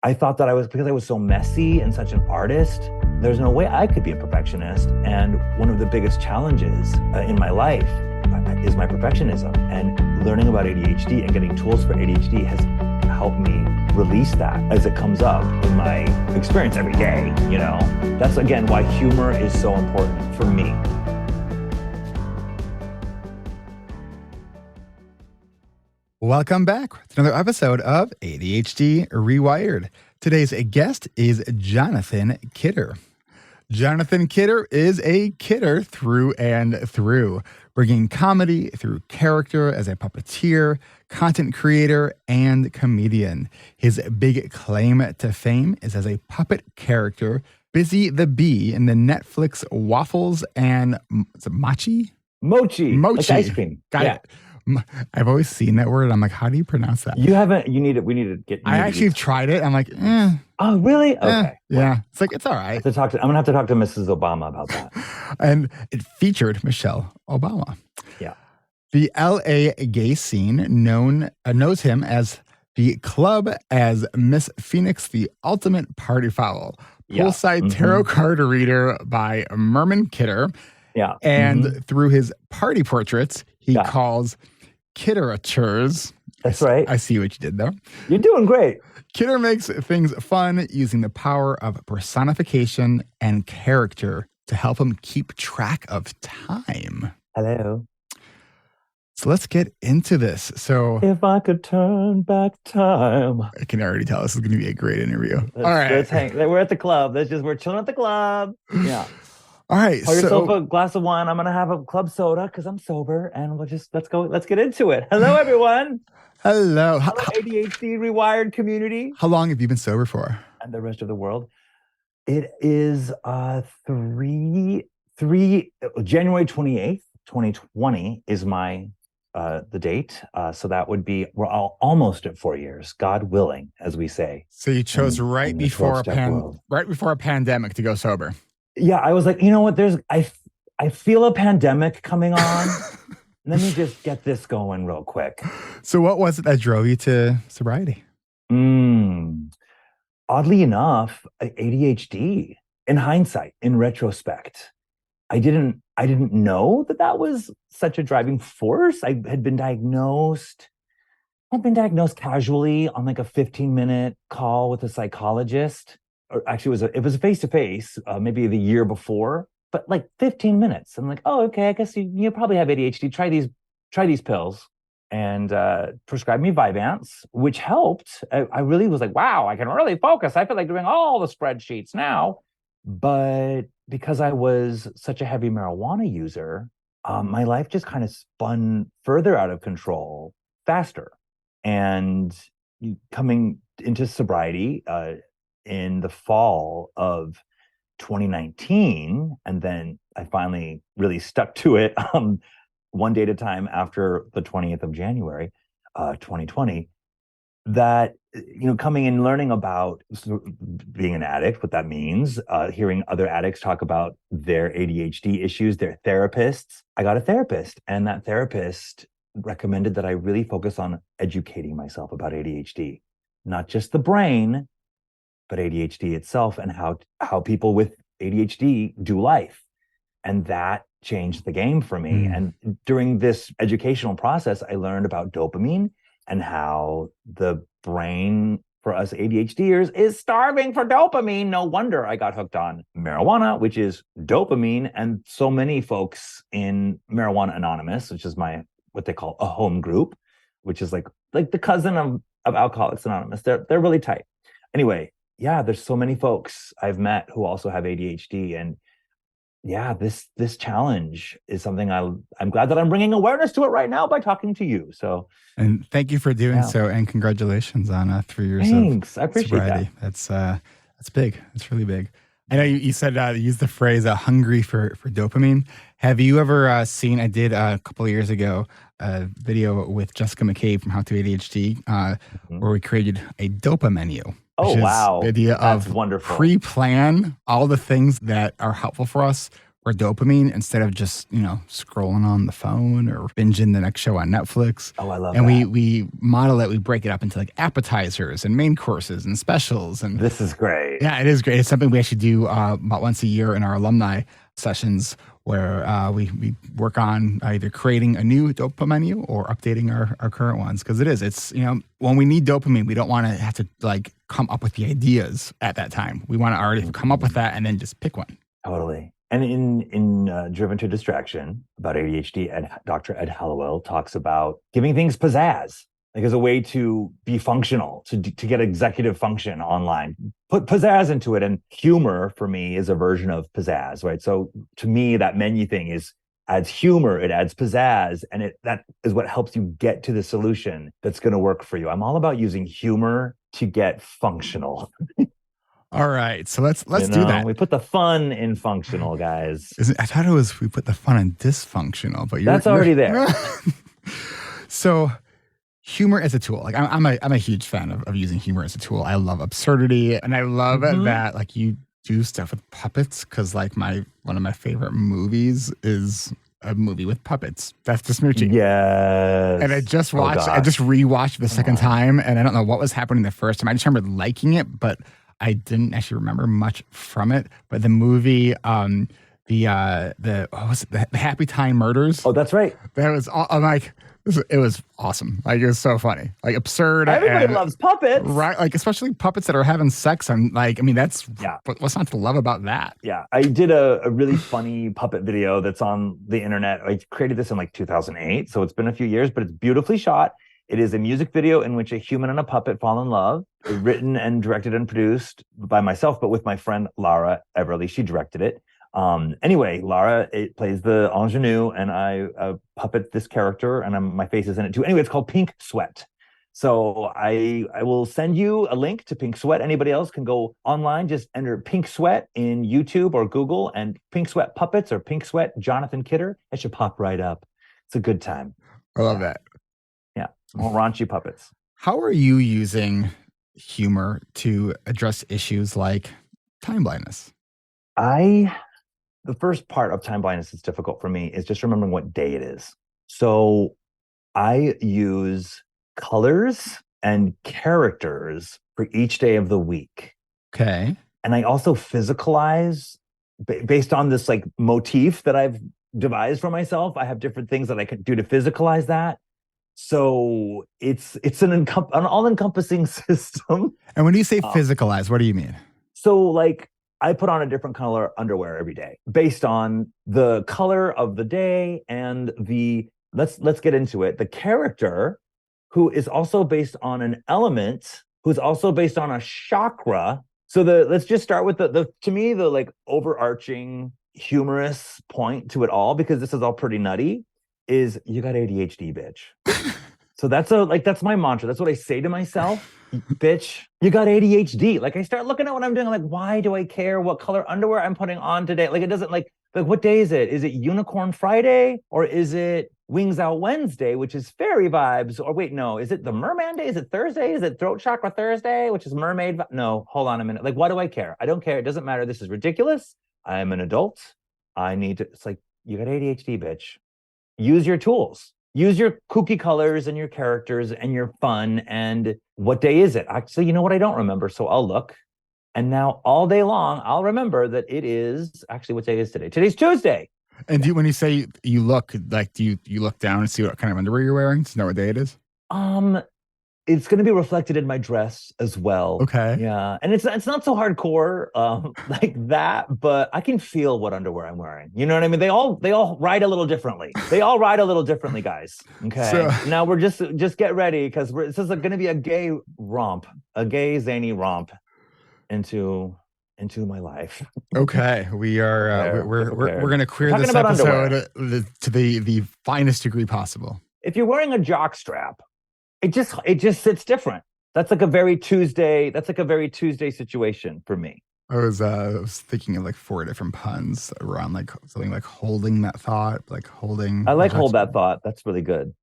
I thought that because I was so messy and such an artist, there's no way I could be a perfectionist. And one of the biggest challenges in my life is my perfectionism. And learning about ADHD and getting tools for ADHD has helped me release that as it comes up in my experience every day, you know? That's, again, why humor is so important for me. Welcome back to another episode of ADHD reWired. Today's guest is Jonathan Kidder. Jonathan Kidder is a kidder through and through, bringing comedy through character as a puppeteer, content creator, and comedian. His big claim to fame is as a puppet character, Busy the Bee in the Netflix Waffles and Mochi? Mochi. Like ice cream. Got it. I've always seen that word. I'm like, how do you pronounce that? You haven't. We need to get. I actually tried it. I'm like, Oh, really? Okay. Yeah. It's like, it's all right. I'm gonna have to talk to Mrs. Obama about that. And it featured Michelle Obama. Yeah. The LA gay scene knows him as the club as Miss Phoenix, the ultimate party foul. Poolside tarot card reader by Merman Kidder. Yeah. And through his party portraits, he calls kidderatures. That's right. I see what you did there. You're doing great. Kidder makes things fun using the power of personification and character to help him keep track of time. Hello. So let's get into this. So if I could turn back time. I can already tell this is going to be a great interview. All right. Let's hang. We're at the club. We're chilling at the club. Yeah. All right. Pour yourself a glass of wine. I'm going to have a club soda because I'm sober. And let's get into it. Hello, everyone. Hello. ADHD reWired community. How long have you been sober for? And the rest of the world. It is January 28th, 2020 is my the date. So that would be, we're almost at 4 years, God willing, as we say. So you chose right before a pandemic to go sober. Yeah, I was like, you know what? I feel a pandemic coming on. Let me just get this going real quick. So what was it that drove you to sobriety? Oddly enough, ADHD. In hindsight, in retrospect, I didn't know that was such a driving force. I had been diagnosed casually on like a 15-minute call with a psychologist. Or actually, it was a face-to-face, maybe the year before, but like 15 minutes. I'm like, oh, okay, I guess you probably have ADHD. Try these pills, and prescribed me Vyvanse, which helped. I really was like, wow, I can really focus. I feel like doing all the spreadsheets now. But because I was such a heavy marijuana user, my life just kind of spun further out of control faster. And coming into sobriety, in the fall of 2019, and then I finally really stuck to it one day at a time after the 20th of January, 2020, that, coming and learning about being an addict, what that means, hearing other addicts talk about their ADHD issues, their therapists. I got a therapist, and that therapist recommended that I really focus on educating myself about ADHD, not just the brain, but ADHD itself and how people with ADHD do life. And that changed the game for me. And during this educational process, I learned about dopamine and how the brain for us ADHDers is starving for dopamine. No wonder I got hooked on marijuana, which is dopamine. And so many folks in Marijuana Anonymous, which is what they call a home group, which is like the cousin of Alcoholics Anonymous. They're really tight. Anyway, yeah, there's so many folks I've met who also have ADHD, and yeah, this challenge is something I'm glad that I'm bringing awareness to it right now by talking to you. So, and thank you for doing so, and congratulations on 3 years. Thanks, I appreciate sobriety. That's big. It's really big. I know you said you used the phrase "hungry for dopamine." Have you ever seen? I did a couple of years ago a video with Jessica McCabe from How to ADHD, where we created a dopa menu. Oh, wow. The idea That's of wonderful. Pre-plan all the things that are helpful for us or dopamine instead of just, scrolling on the phone or binging the next show on Netflix. Oh, I love And that. we model it, we break it up into like appetizers and main courses and specials. And This is great. yeah, it is great. It's something we actually do about once a year in our alumni sessions where we work on either creating a new dopamine menu or updating our current ones. Because it's, when we need dopamine, we don't want to have to like come up with the ideas at that time. We want to already come up with that and then just pick one. Totally. And in Driven to Distraction about ADHD, Dr. Ed Hallowell talks about giving things pizzazz, like as a way to be functional, to get executive function online. Put pizzazz into it. And humor for me is a version of pizzazz, right? So to me, that menu thing adds humor, it adds pizzazz, and that is what helps you get to the solution that's going to work for you. I'm all about using humor to get functional. All right, so let's do that. We put the fun in functional, guys. I thought it was we put the fun in dysfunctional, but that's already there. So humor as a tool. Like I'm a huge fan of using humor as a tool. I love absurdity, and I love that like you do stuff with puppets because like one of my favorite movies is a movie with puppets. That's the Smoochie. Yes. And I just rewatched the second time, and I don't know what was happening the first time. I just remember liking it, but I didn't actually remember much from it. But the movie, the Happy Time Murders. Oh, that's right. That was I'm like, it was awesome. Like it was so funny, like absurd. Everybody loves puppets, right? Like especially puppets that are having sex. That's what's not to love about that? Yeah, I did a really funny puppet video that's on the internet. I created this in like 2008, so it's been a few years, but it's beautifully shot. It is a music video in which a human and a puppet fall in love, written and directed and produced by myself, but with my friend Lara Everly. She directed it. Anyway, Lara plays the ingenue, and I puppet this character, and my face is in it too. Anyway, it's called Pink Sweat. So I will send you a link to Pink Sweat. Anybody else can go online, just enter Pink Sweat in YouTube or Google, and Pink Sweat Puppets or Pink Sweat Jonathan Kidder. It should pop right up. It's a good time. I love that. Yeah, more raunchy puppets. How are you using humor to address issues like time blindness? The first part of time blindness that's difficult for me is just remembering what day it is. So I use colors and characters for each day of the week. Okay. And I also physicalize based on this like motif that I've devised for myself. I have different things that I can do to physicalize that. So it's an all-encompassing system. And when you say physicalize, what do you mean? So like I put on a different color underwear every day based on the color of the day and let's get into it. The character who is also based on an element, who's also based on a chakra. So let's just start with the to me, the like overarching humorous point to it all, because this is all pretty nutty, is you got ADHD, bitch. So that's my mantra. That's what I say to myself. Bitch, you got ADHD. Like I start looking at what I'm doing. I'm like, why do I care what color underwear I'm putting on today? Like it doesn't like what day is it? Is it Unicorn Friday or is it Wings Out Wednesday, which is fairy vibes? Or wait, no, is it the Merman Day? Is it Thursday? Is it Throat Chakra Thursday, which is mermaid? No, hold on a minute. Like, why do I care? I don't care. It doesn't matter. This is ridiculous. I am an adult. I need to. It's like, you got ADHD, bitch. Use your tools. Use your kooky colors and your characters and your fun. And what day is it? Actually, you know what? I don't remember. So I'll look. And now all day long, I'll remember that it is actually, what day is today? Today's Tuesday. And when you say you look, like, do you look down and see what kind of underwear you're wearing to know what day it is? It's going to be reflected in my dress as well. Okay. Yeah. And it's not so hardcore like that, but I can feel what underwear I'm wearing. You know what I mean? They all ride a little differently. They all ride a little differently, guys. Okay. So, now we're just get ready, because this is going to be a gay romp, a gay zany romp into my life. Okay. We are we're going to queer this episode to the finest degree possible. If you're wearing a jock strap, it just sits different. That's like a very Tuesday situation for me. I was thinking of like 4 different puns around like something like holding that thought, like holding. I like hold that thought. That's really good.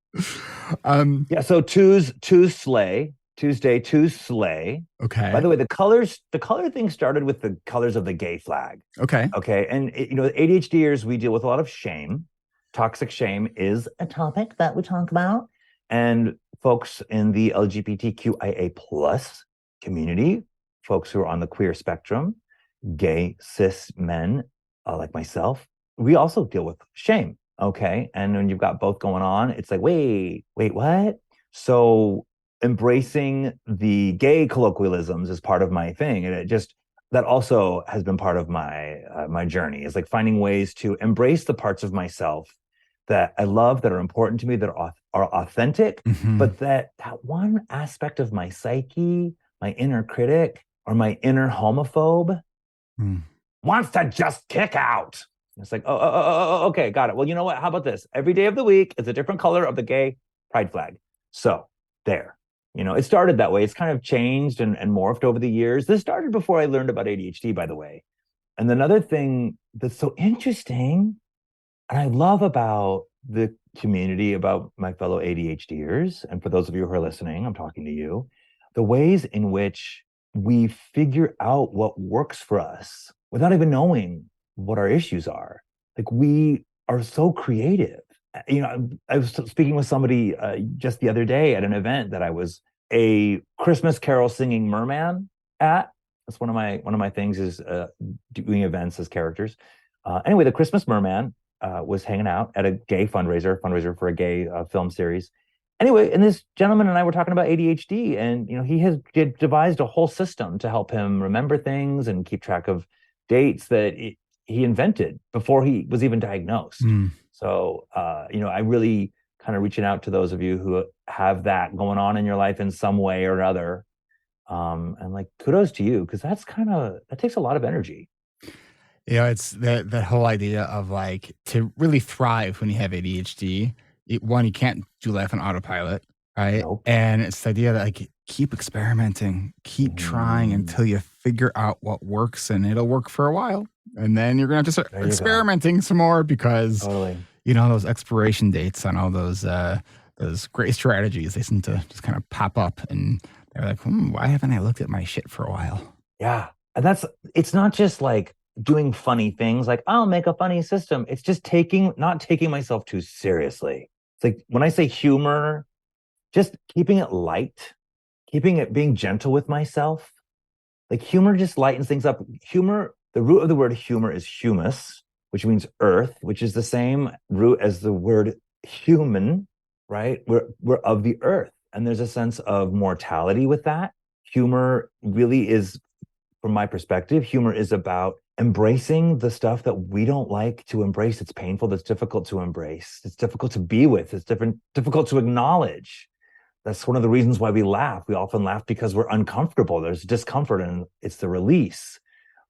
Yeah. So twos slay. Tuesday to slay. By Okay. the way, the color thing started with the colors of the gay flag. Okay. Okay. And, ADHDers, we deal with a lot of shame. Toxic shame is a topic that we talk about. And folks in the LGBTQIA plus community, folks who are on the queer spectrum, gay, cis men like myself, we also deal with shame. Okay. And when you've got both going on, it's like, wait, what? So embracing the gay colloquialisms is part of my thing. And that also has been part of my journey, is like finding ways to embrace the parts of myself that I love, that are important to me, that are authentic, Hmm. but that one aspect of my psyche, my inner critic, or my inner homophobe Mm. wants to just kick out. It's like, okay, got it. Well, you know what? How about this? Every day of the week is a different color of the gay pride flag. So there, it started that way. It's kind of changed and morphed over the years. This started before I learned about ADHD, by the way. And another thing that's so interesting, and I love about the community, about my fellow ADHDers, and for those of you who are listening, I'm talking to you, the ways in which we figure out what works for us without even knowing what our issues are. Like, we are so creative. I was speaking with somebody just the other day at an event that I was a Christmas carol singing merman at. That's one of my things, is doing events as characters. Anyway, the Christmas merman was hanging out at a gay fundraiser for a gay film series. Anyway, and this gentleman and I were talking about ADHD, and he has devised a whole system to help him remember things and keep track of dates that he invented before he was even diagnosed. Mm. So, I really kind of reaching out to those of you who have that going on in your life in some way or another. And like, kudos to you, because that takes a lot of energy. It's that whole idea of like to really thrive when you have ADHD. One, you can't do life on autopilot, right? Nope. And it's the idea that like keep experimenting, keep trying Mm, until you figure out what works, and it'll work for a while. And then you're gonna have to start there you go. experimenting some more because Totally. those expiration dates on all those great strategies, they seem to just kind of pop up, and they're like, why haven't I looked at my shit for a while? Yeah. And it's not just like doing funny things, like I'll make a funny system. It's just not taking myself too seriously. It's like when I say humor, just keeping it light, keeping it being gentle with myself. Like, humor just lightens things up. Humor, the root of the word humor is humus, which means earth, which is the same root as the word human, right? We're of the earth. And there's a sense of mortality with that. Humor really is, from my perspective, humor is about embracing the stuff that we don't like to embrace. It's painful, that's difficult to embrace. It's difficult to be with. It's difficult to acknowledge. That's one of the reasons why we laugh. We often laugh because we're uncomfortable. There's discomfort, and it's the release.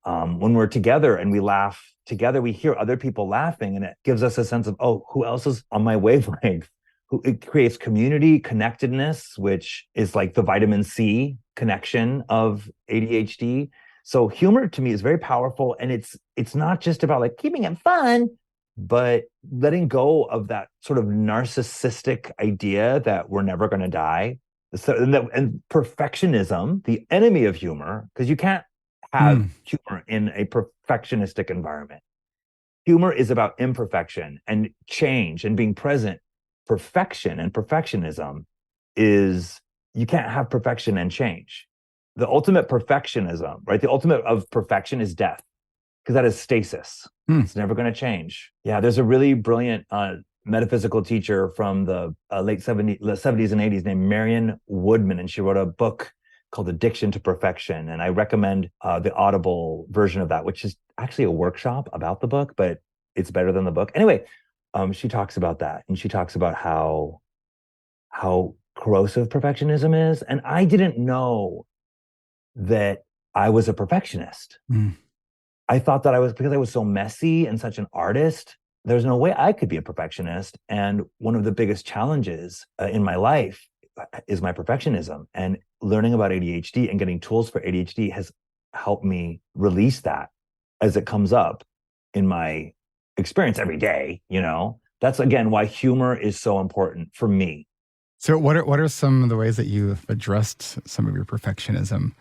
When we're together and we laugh together, we hear other people laughing, and it gives us a sense of, oh, who else is on my wavelength? It creates community, connectedness, which is like the vitamin C connection of ADHD. So humor to me is very powerful, and it's not just about like keeping it fun, but letting go of that sort of narcissistic idea that we're never going to die. So, and perfectionism, the enemy of humor, because you can't have Mm. humor in a perfectionistic environment. Humor is about imperfection and change and being present. Perfection and perfectionism is, you can't have perfection and change. The ultimate perfectionism, right? The ultimate of perfection is death, because that is stasis. Mm. It's never going to change. Yeah, there's a really brilliant metaphysical teacher from the late 70s and 80s named Marion Woodman, and she wrote a book called Addiction to Perfection. And I recommend the Audible version of that, which is actually a workshop about the book, but it's better than the book. Anyway, she talks about that, and she talks about how corrosive perfectionism is. And I didn't know that I was a perfectionist. Mm. I thought that because I was so messy and such an artist, there's no way I could be a perfectionist. And one of the biggest challenges in my life is my perfectionism. And learning about ADHD and getting tools for ADHD has helped me release that as it comes up in my experience every day. That's again why humor is so important for me. So what are some of the ways that you've addressed some of your perfectionism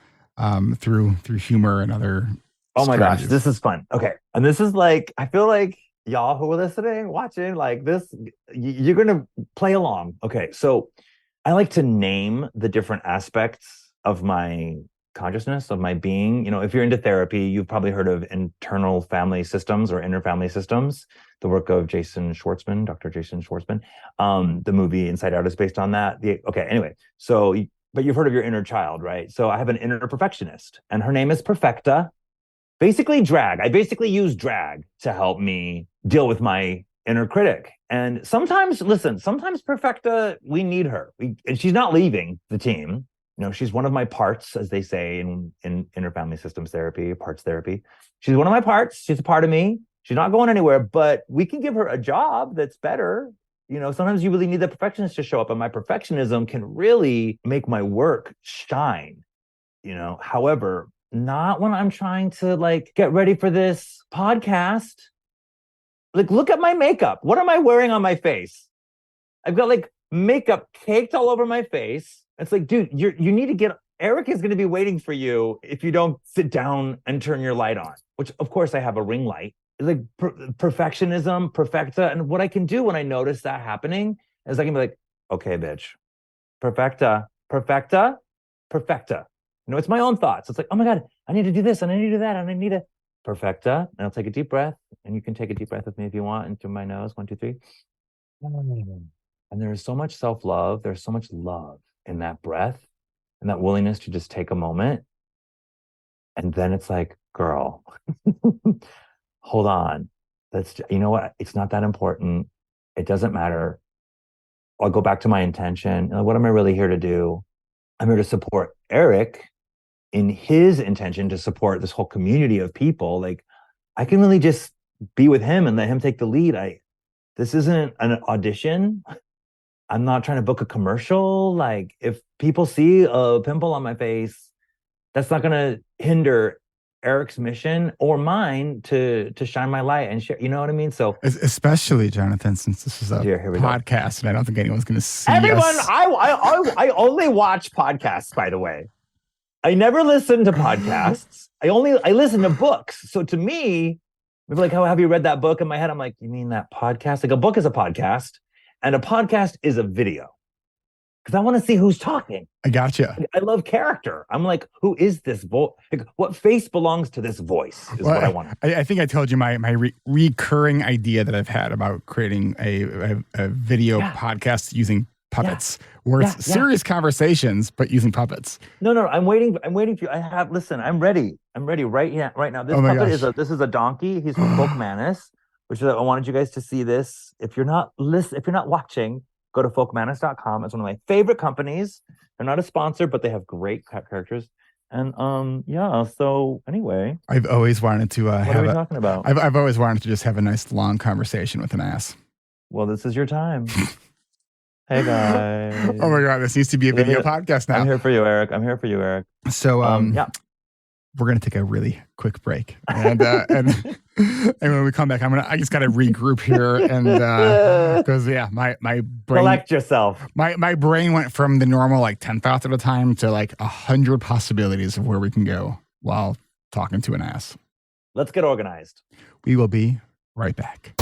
through humor and other Oh my gosh, strategies? this is fun. Okay. And this is like, I feel like y'all who are listening, watching, like this, you're going to play along. Okay. So I like to name the different aspects of my consciousness, of my being. If you're into therapy, you've probably heard of internal family systems or inner family systems, the work of Dr. Jason Schwartzman. The movie Inside Out is based on that. Okay. Anyway, but you've heard of your inner child, right? So I have an inner perfectionist, and her name is Perfecta. Basically drag. I basically use drag to help me deal with my inner critic. And sometimes Perfecta, we need her. And she's not leaving the team. She's one of my parts, as they say in inner family systems therapy, parts therapy. She's one of my parts. She's a part of me. She's not going anywhere, but we can give her a job that's better. Sometimes you really need the perfectionist to show up, and my perfectionism can really make my work shine. However, not when I'm trying to get ready for this podcast. Look at my makeup. What am I wearing on my face? I've got makeup caked all over my face. It's like, dude, you need to get, Eric is going to be waiting for you if you don't sit down and turn your light on, which of course I have a ring light. Perfectionism, perfecta. And what I can do when I notice that happening is I can be like, okay, bitch, perfecta, perfecta, perfecta. It's my own thoughts. It's like, oh my God, I need to do this and I need to do that and I need to perfecta. And I'll take a deep breath, and you can take a deep breath with me if you want, into my nose. 1, 2, 3. And there's so much self-love. There's so much love in that breath and that willingness to just take a moment. And then it's like, girl, hold on. You know what? It's not that important. It doesn't matter. I'll go back to my intention. What am I really here to do? I'm here to support Eric in his intention to support this whole community of people. I can really just be with him and let him take the lead. This isn't an audition. I'm not trying to book a commercial. If people see a pimple on my face, that's not going to hinder Eric's mission or mine to shine my light and share. You know what I mean? So especially, Jonathan, since this is a podcast, and I don't think anyone's going to see everyone. us. I only watch podcasts, by the way. I never listen to podcasts. I listen to books. So to me, like, how have you read that book? In my head, I'm like, you mean that podcast? A book is a podcast, and a podcast is a video. Because I want to see who's talking. I gotcha. I love character. I'm like, who is this voice? What face belongs to this voice is what I want. I think I told you my recurring idea that I've had about creating a video podcast using puppets, where it's serious conversations, but using puppets. No, I'm waiting for you. Listen, I'm ready. I'm ready right now. This puppet this is a donkey. He's from Folkmanis, which I wanted you guys to see this. If you're not watching, go to folkmanis.com. It's one of my favorite companies. They're not a sponsor, but they have great characters. And so anyway. I've always wanted to what are we talking about? I've always wanted to just have a nice long conversation with an ass. Well, this is your time. Hey guys. Oh my God, this needs to be a video podcast now. I'm here for you, Eric. So we're gonna take a really quick break. And when we come back, I just gotta regroup here, and because my brain, collect yourself. My brain went from the normal 10 thoughts at a time to 100 possibilities of where we can go while talking to an ass. Let's get organized. We will be right back.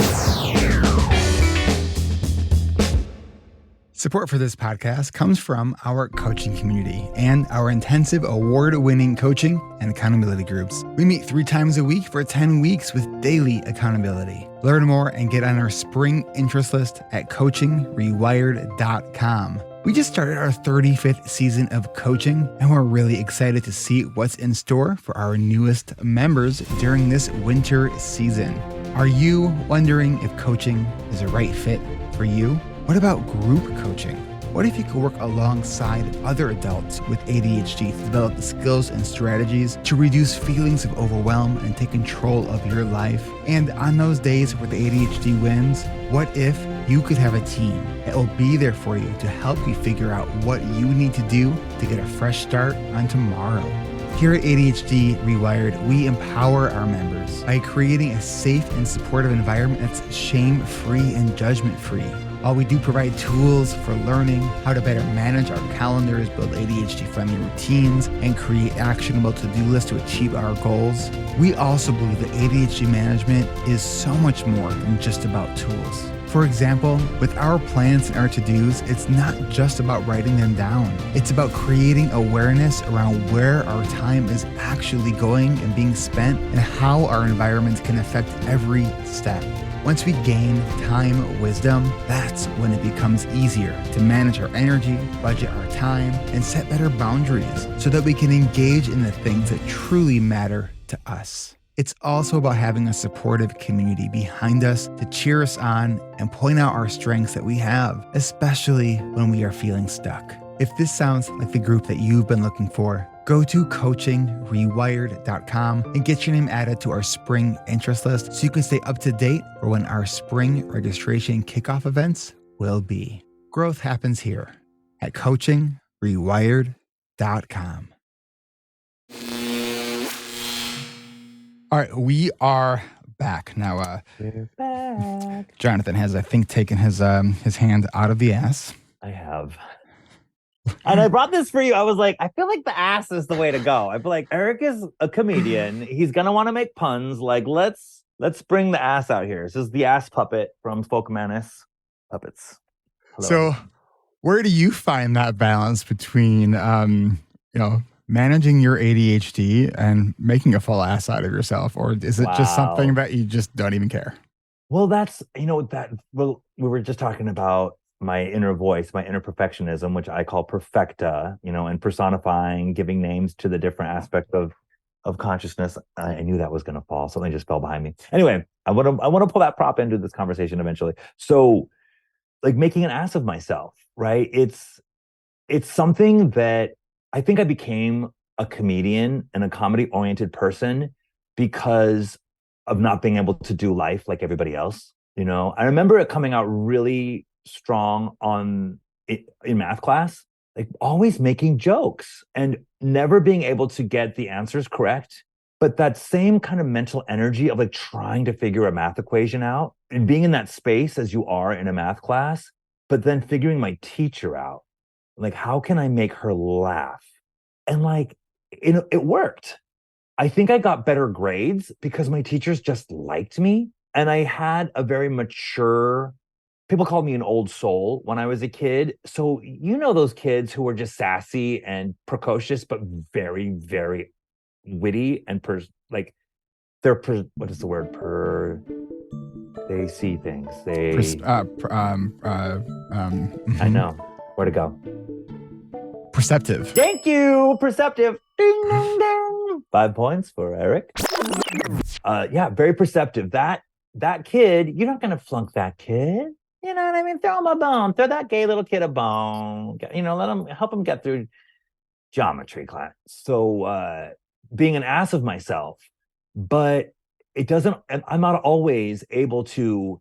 Support for this podcast comes from our coaching community and our intensive award-winning coaching and accountability groups. We meet 3 times a week for 10 weeks with daily accountability. Learn more and get on our spring interest list at coachingrewired.com. We just started our 35th season of coaching, and we're really excited to see what's in store for our newest members during this winter season. Are you wondering if coaching is a right fit for you? What about group coaching? What if you could work alongside other adults with ADHD to develop the skills and strategies to reduce feelings of overwhelm and take control of your life? And on those days where the ADHD wins, what if you could have a team that will be there for you to help you figure out what you need to do to get a fresh start on tomorrow? Here at ADHD reWired, we empower our members by creating a safe and supportive environment that's shame-free and judgment-free. While we do provide tools for learning how to better manage our calendars, build ADHD-friendly routines, and create actionable to-do lists to achieve our goals, we also believe that ADHD management is so much more than just about tools. For example, with our plans and our to-dos, it's not just about writing them down. It's about creating awareness around where our time is actually going and being spent and how our environments can affect every step. Once we gain time wisdom, that's when it becomes easier to manage our energy, budget our time, and set better boundaries so that we can engage in the things that truly matter to us. It's also about having a supportive community behind us to cheer us on and point out our strengths that we have, especially when we are feeling stuck. If this sounds like the group that you've been looking for, go to coachingrewired.com and get your name added to our spring interest list so you can stay up to date for when our spring registration kickoff events will be. Growth happens here at coachingrewired.com. All right, we are back now. We're back. Jonathan has, I think, taken his hand out of the ass. I have. And I brought this for you. I was like, I feel like the ass is the way to go. I feel like Eric is a comedian. He's gonna want to make puns. Like, let's bring the ass out here. This is the ass puppet from Folk Manus Puppets. Hello. So, where do you find that balance between, managing your ADHD and making a full ass out of yourself? Or is it just something that you just don't even care? Well, that's, we were just talking about my inner voice, my inner perfectionism, which I call perfecta, and personifying, giving names to the different aspects of consciousness. I knew that was going to fall. Something just fell behind me. Anyway, I want to pull that prop into this conversation eventually. So, like, making an ass of myself, right? It's something that I think I became a comedian and a comedy-oriented person because of not being able to do life like everybody else. I remember it coming out really strong in math class, like always making jokes and never being able to get the answers correct. But that same kind of mental energy of like trying to figure a math equation out and being in that space as you are in a math class, but then figuring my teacher out. Like, how can I make her laugh? And like, it worked. I think I got better grades because my teachers just liked me. And I had a very mature, people called me an old soul when I was a kid. So, those kids who were just sassy and precocious, but very, very witty and what is the word? They see things. I know. Where to go? Perceptive. Thank you. Perceptive. Ding, ding, ding. 5 points for Eric. Very perceptive. That kid, you're not going to flunk that kid. You know what I mean? Throw him a bone. Throw that gay little kid a bone. Help him get through geometry class. So being an ass of myself, but I'm not always able to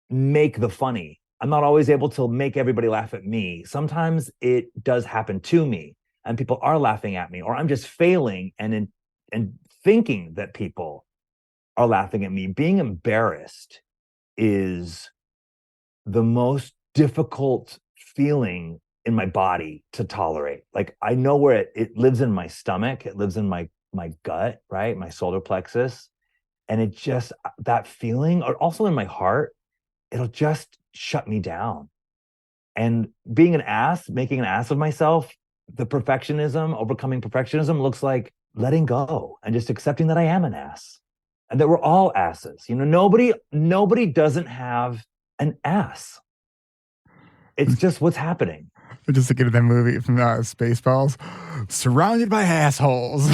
make the funny. I'm not always able to make everybody laugh at me. Sometimes it does happen to me and people are laughing at me, or I'm just failing and thinking that people are laughing at me. Being embarrassed is the most difficult feeling in my body to tolerate. Like, I know where it lives in my stomach. It lives in my gut, right? My solar plexus. And it just, that feeling, or also in my heart, it'll just shut me down. And being an ass, making an ass of myself, overcoming perfectionism looks like letting go and just accepting that I am an ass and that we're all asses. Nobody doesn't have an ass. It's just what's happening. I'm just thinking of that movie from Spaceballs, surrounded by assholes.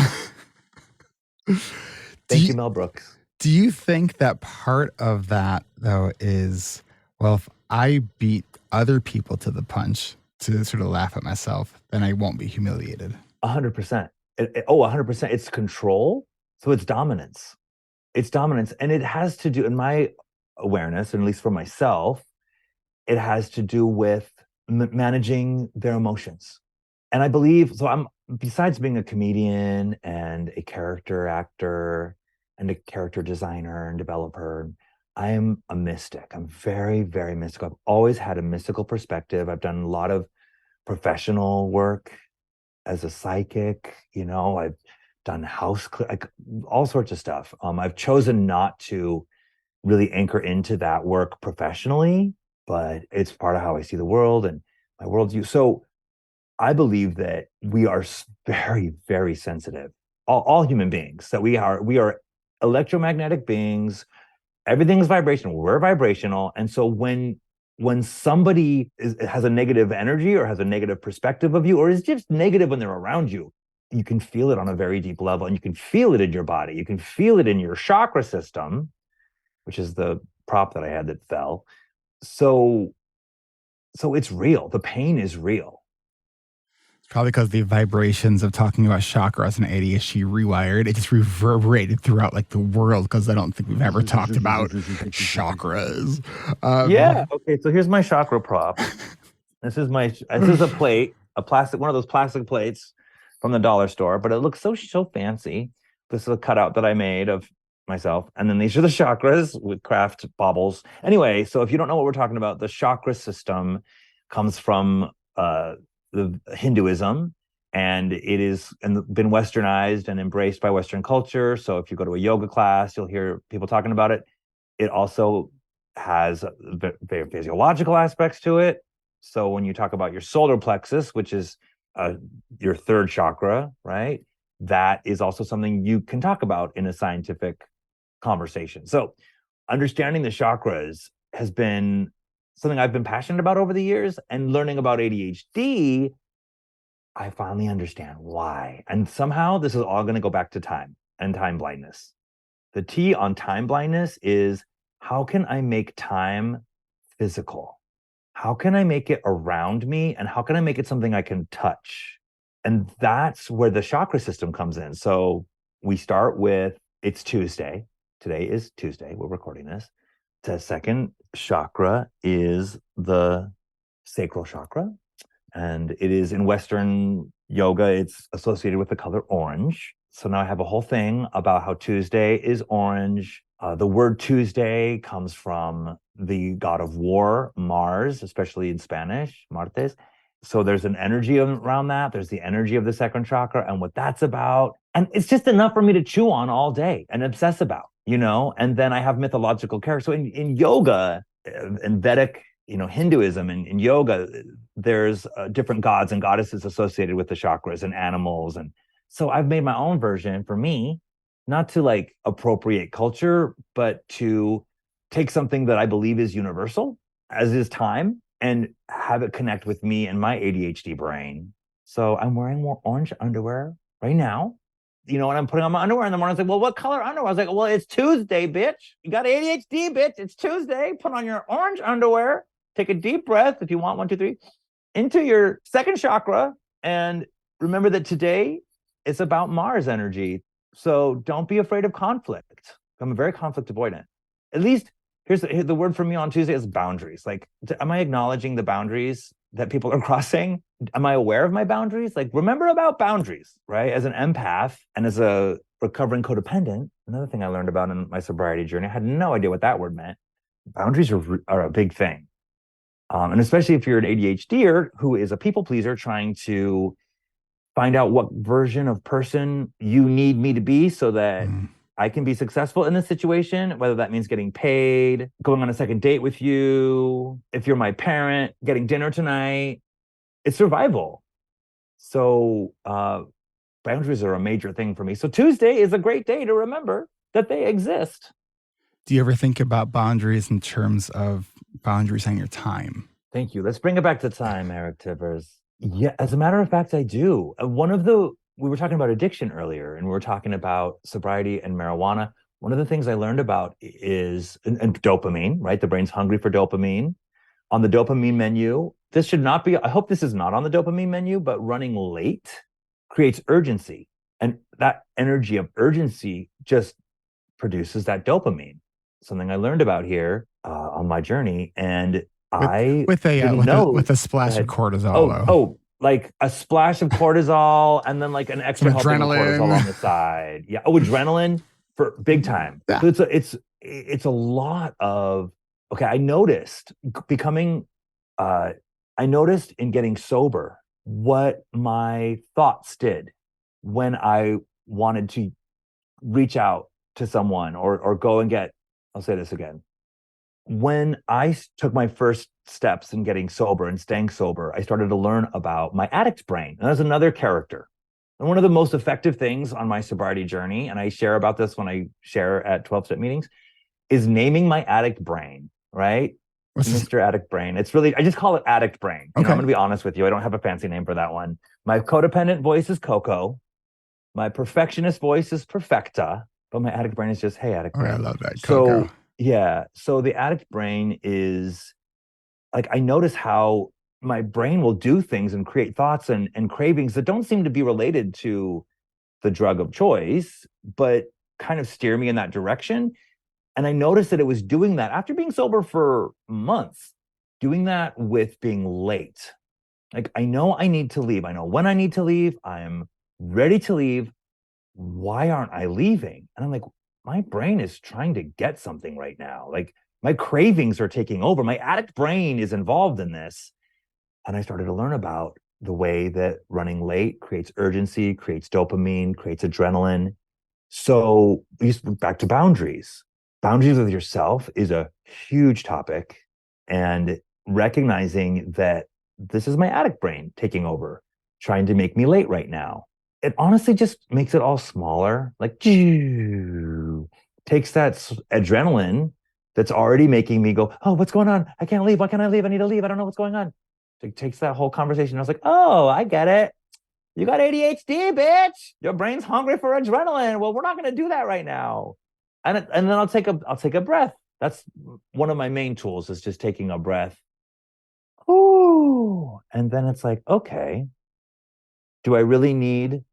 Thank you, Mel Brooks. Do you think that part of that, though, is, well, if I beat other people to the punch to sort of laugh at myself, then I won't be humiliated? 100%. 100%. It's control. So it's dominance. And it has to do, in my awareness, and at least for myself, it has to do with managing their emotions. And I believe, besides being a comedian and a character actor and a character designer and developer, I'm a mystic. I'm very, very mystical. I've always had a mystical perspective. I've done a lot of professional work as a psychic. I've done like all sorts of stuff. I've chosen not to really anchor into that work professionally, but it's part of how I see the world and my worldview. So I believe that we are very, very sensitive. All human beings. That we are electromagnetic beings. Everything's vibrational. We're vibrational, and so when somebody has a negative energy or has a negative perspective of you, or is just negative when they're around you, you can feel it on a very deep level, and you can feel it in your body. You can feel it in your chakra system, which is the prop that I had that fell. So it's real. The pain is real. Probably because the vibrations of talking about chakras and ADHD rewired, it just reverberated throughout like the world because I don't think we've ever talked about chakras. Yeah. Okay. So here's my chakra prop. This is a plate, one of those plastic plates from the dollar store, but it looks so fancy. This is a cutout that I made of myself, and then these are the chakras with craft baubles. Anyway, so if you don't know what we're talking about, the chakra system comes from the Hinduism, and it is been westernized and embraced by Western culture. So if you go to a yoga class, you'll hear people talking about it. It also has very physiological aspects to it. So when you talk about your solar plexus, which is your third chakra, right? That is also something you can talk about in a scientific conversation. So understanding the chakras has been something I've been passionate about over the years, and learning about ADHD, I finally understand why. And somehow this is all going to go back to time and time blindness. The T on time blindness is, how can I make time physical? How can I make it around me? And how can I make it something I can touch? And that's where the chakra system comes in. So we start with, it's Tuesday. Today is Tuesday. We're recording this. The second chakra is the sacral chakra. And it is in Western yoga, it's associated with the color orange. So now I have a whole thing about how Tuesday is orange. The word Tuesday comes from the god of war, Mars, especially in Spanish, Martes. So there's an energy around that. There's the energy of the second chakra and what that's about. And it's just enough for me to chew on all day and obsess about, And then I have mythological characters. So in yoga, in Vedic, Hinduism and in yoga, there's different gods and goddesses associated with the chakras and animals. And so I've made my own version for me, not to like appropriate culture, but to take something that I believe is universal, as is time, and have it connect with me and my ADHD brain. So I'm wearing more orange underwear right now. And I'm putting on my underwear in the morning. I was like, well, what color underwear? I was like, well, it's Tuesday, bitch. You got ADHD, bitch. It's Tuesday. Put on your orange underwear. Take a deep breath if you want, 1, 2, 3, into your second chakra. And remember that today it's about Mars energy. So don't be afraid of conflict. I'm a very conflict avoidant. At least here's the word for me on Tuesday is boundaries. Like, am I acknowledging the boundaries that people are crossing? Am I aware of my boundaries? Like, remember about boundaries, right? As an empath and as a recovering codependent, another thing I learned about in my sobriety journey, I had no idea what that word meant. Boundaries are a big thing. And especially if you're an ADHDer who is a people pleaser trying to find out what version of person you need me to be so that I can be successful in this situation, whether that means getting paid, going on a second date with you, if you're my parent, getting dinner tonight. It's survival. So boundaries are a major thing for me. So Tuesday is a great day to remember that they exist. Do you ever think about boundaries in terms of boundaries on your time? Thank you. Let's bring it back to time, Eric Tivers. Yeah, as a matter of fact, I do. We were talking about addiction earlier, and we were talking about sobriety and marijuana. One of the things I learned about is and dopamine, right? The brain's hungry for dopamine. On the dopamine menu, this should not be, I hope this is not on the dopamine menu, but running late creates urgency. And that energy of urgency just produces that dopamine. Something I learned about here on my journey. And with a splash of cortisol. Like a splash of cortisol and then like an extra helping of cortisol on the side. Yeah. Oh, adrenaline for big time. Yeah. So it's a lot of, okay, I noticed becoming, uh, I noticed in getting sober what my thoughts did when I wanted to reach out to someone or go and get, I'll say this again. When I took my first steps in getting sober and staying sober, I started to learn about my addict brain. And that's another character. And one of the most effective things on my sobriety journey, and I share about this when I share at 12-step meetings, is naming my addict brain, right? What's this? Mr. Addict Brain. It's really, I just call it addict brain. I'm Okay. going to be honest with you. I don't have a fancy name for that one. My codependent voice is Coco. My perfectionist voice is Perfecta, but my addict brain is just, hey, addict Oh, I brain. love that, Coco. So, yeah. So the addict brain is like, I notice how my brain will do things and create thoughts and cravings that don't seem to be related to the drug of choice, but kind of steer me in that direction. And I noticed that it was doing that after being sober for months, doing that with being late. Like, I know I need to leave. I know when I need to leave. I'm ready to leave. Why aren't I leaving? And I'm like, my brain is trying to get something right now. Like, my cravings are taking over. My addict brain is involved in this. And I started to learn about the way that running late creates urgency, creates dopamine, creates adrenaline. So back to boundaries. Boundaries with yourself is a huge topic. And recognizing that this is my addict brain taking over, trying to make me late right now. It honestly just makes it all smaller. Like, takes that adrenaline that's already making me go, oh, what's going on? I can't leave. Why can't I leave? I need to leave. I don't know what's going on. It takes that whole conversation. I was like, oh, I get it. You got ADHD, bitch. Your brain's hungry for adrenaline. Well, we're not going to do that right now. And then I'll take a breath. That's one of my main tools, is just taking a breath. Ooh. And then it's like, okay, do I really need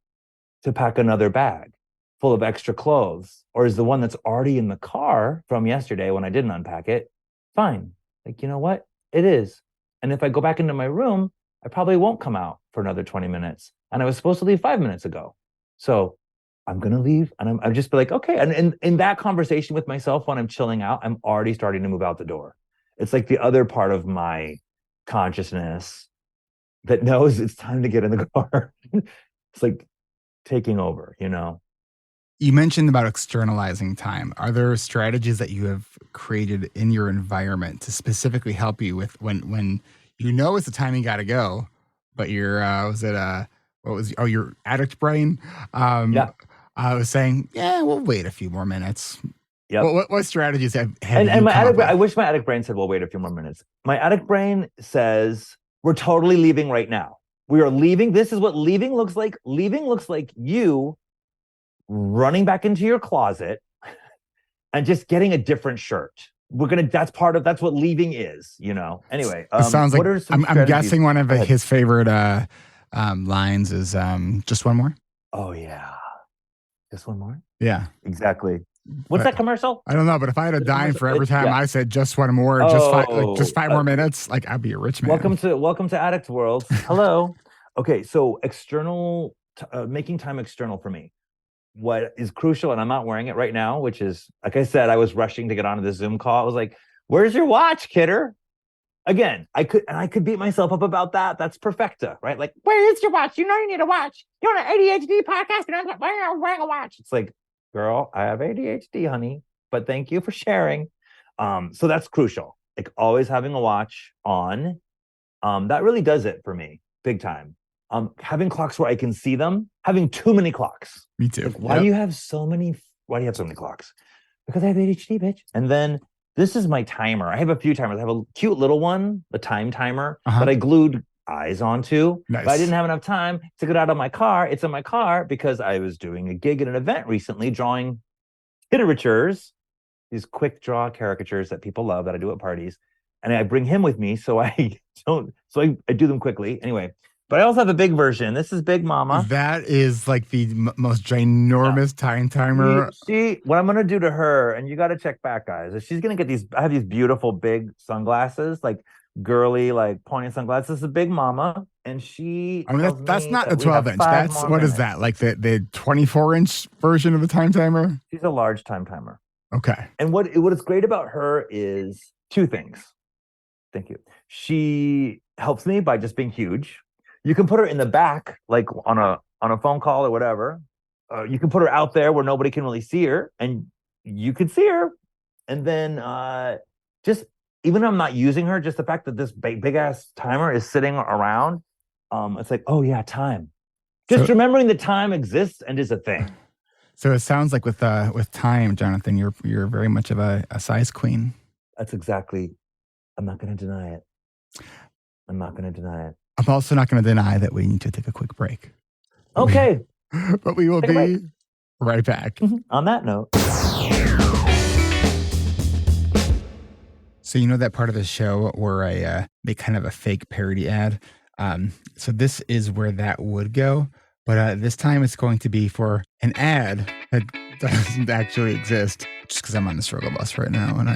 to pack another bag full of extra clothes? Or is the one that's already in the car from yesterday when I didn't unpack it fine? Like, you know what? It is. And if I go back into my room, I probably won't come out for another 20 minutes. And I was supposed to leave 5 minutes ago. So I'm going to leave. And I'm just be like, okay. And in that conversation with myself, when I'm chilling out, I'm already starting to move out the door. It's like the other part of my consciousness that knows it's time to get in the car. It's like taking over, you know? You mentioned about externalizing time. Are there strategies that you have created in your environment to specifically help you with when you know it's the time you got to go, but you're your addict brain Yeah. was saying, yeah, we'll wait a few more minutes. Yep. What strategies have And you my come up addict brain, I with? wish my addict brain said, well, wait a few more minutes. My addict brain says, we're totally leaving right now. We are leaving. This is what leaving looks like. Leaving looks like you running back into your closet and just getting a different shirt. That's what leaving is, you know? Anyway, It sounds like what are some I'm strategies? guessing one of Go ahead. his favorite lines is just one more. Oh, yeah. Just one more? Yeah. Exactly. What's But that commercial? I don't know, but if I had a The dime commercial. for every time Yeah. I said just one more, just Oh, five more minutes, like I'd be a rich man. welcome to Addict World. Hello. Okay, so making time external for me. What is crucial, and I'm not wearing it right now, which is, like I said, I was rushing to get onto the Zoom call. I was like, "Where's your watch, kidder?" Again, I could beat myself up about that. That's perfecta, right? Like, where is your watch? You know you need a watch. You're on an ADHD podcast, and I'm like, why are you wearing a watch? It's like, girl, I have ADHD, honey, but thank you for sharing. So that's crucial. Like, always having a watch on. That really does it for me, big time. Having clocks where I can see them, having too many clocks. Me too. Like, why do you have so many? Why do you have so many clocks? Because I have ADHD, bitch. And then this is my timer. I have a few timers. I have a cute little one, the time timer, Uh-huh. that I glued eyes onto. Nice. But I didn't have enough time to get out of my car. It's in my car because I was doing a gig at an event recently, drawing caricatures, these quick draw caricatures that people love that I do at parties. And I bring him with me so I don't, I do them quickly. Anyway, but I also have a big version. This is Big Mama. That is like the most ginormous time timer. What I'm gonna do to her, and you got to check back, guys, is she's gonna get these. I have these beautiful big sunglasses, like girly, like pointy sunglasses. This is Big Mama, and she I mean, tells that's me not that the we have 12 inch. five That's more what is minutes. that? Like the 24-inch version of the time timer? She's a large time timer. Okay. And what is great about her is two things. Thank you. She helps me by just being huge. You can put her in the back, like on a phone call or whatever. You can put her out there where nobody can really see her, and you can see her. And then just even though I'm not using her, just the fact that this big ass timer is sitting around, it's like, oh yeah, time. Just So remembering that time exists and is a thing. so it sounds like with time, Jonathan, you're very much of a size queen. That's exactly. I'm not going to deny it. I'm not going to deny it. I'm also not going to deny that we need to take a quick break. Okay, But we will take a break. be right back. On that note. So you know that part of the show where I make kind of a fake parody ad? So this is where that would go. But this time it's going to be for an ad that doesn't actually exist. Just because I'm on the struggle bus right now and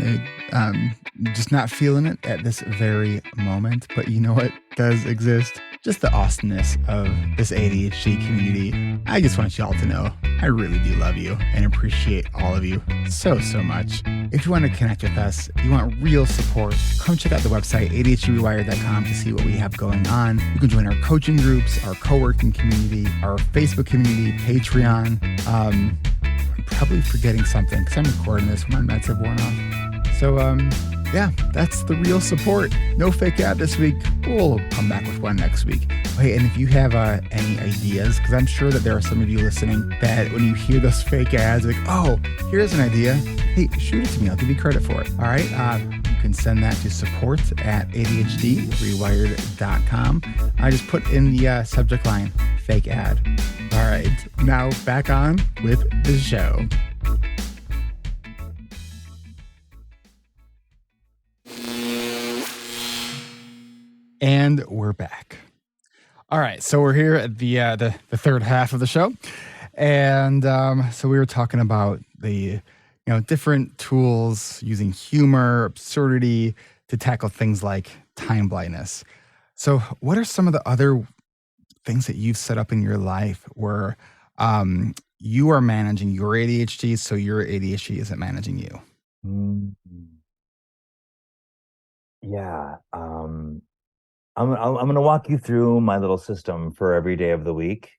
I'm just not feeling it at this very moment. But you know what does exist? Just the awesomeness of this ADHD community. I just want y'all to know I really do love you and appreciate all of you so much. If you want to connect with us, you want real support, come check out the website, ADHDrewired.com, to see what we have going on. You can join our coaching groups, our co-working community, our Facebook community, Patreon. I'm probably forgetting something because I'm recording this when my meds have worn off. So, yeah, that's the real support. No fake ad this week. We'll come back with one next week. Hey, and if you have any ideas, because I'm sure that there are some of you listening that when you hear those fake ads, like, oh, here's an idea. Hey, shoot it to me. I'll give you credit for it. All right. You can send that to support at ADHDrewired.com. I just put in the subject line, fake ad. All right. Now back on with the show. And we're back. All right, so we're here at the third half of the show, and so we were talking about the different tools using humor, absurdity to tackle things like time blindness. So, what are some of the other things that you've set up in your life where you are managing your ADHD, so your ADHD isn't managing you? Mm, yeah. I'm going to walk you through my little system for every day of the week.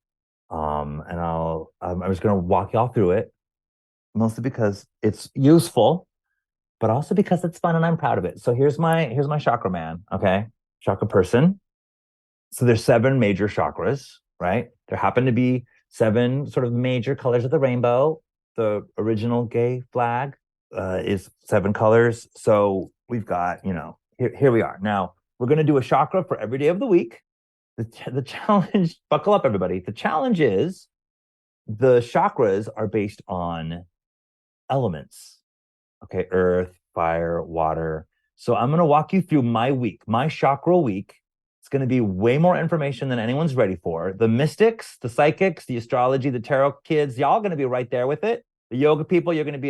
And I'm just going to walk y'all through it, mostly because it's useful, but also because it's fun and I'm proud of it. So here's my chakra man. Okay. Chakra person. So there's 7 major chakras, right? There happen to be 7 sort of major colors of the rainbow. The original gay flag is 7 colors. So we've got, here we are. Now, we're going to do a chakra for every day of the week. The challenge, buckle up, everybody. The challenge is the chakras are based on elements. Okay, earth, fire, water. So I'm going to walk you through my week, my chakra week. It's going to be way more information than anyone's ready for. The mystics, the psychics, the astrology, the tarot kids, y'all going to be right there with it. The yoga people, you're going to be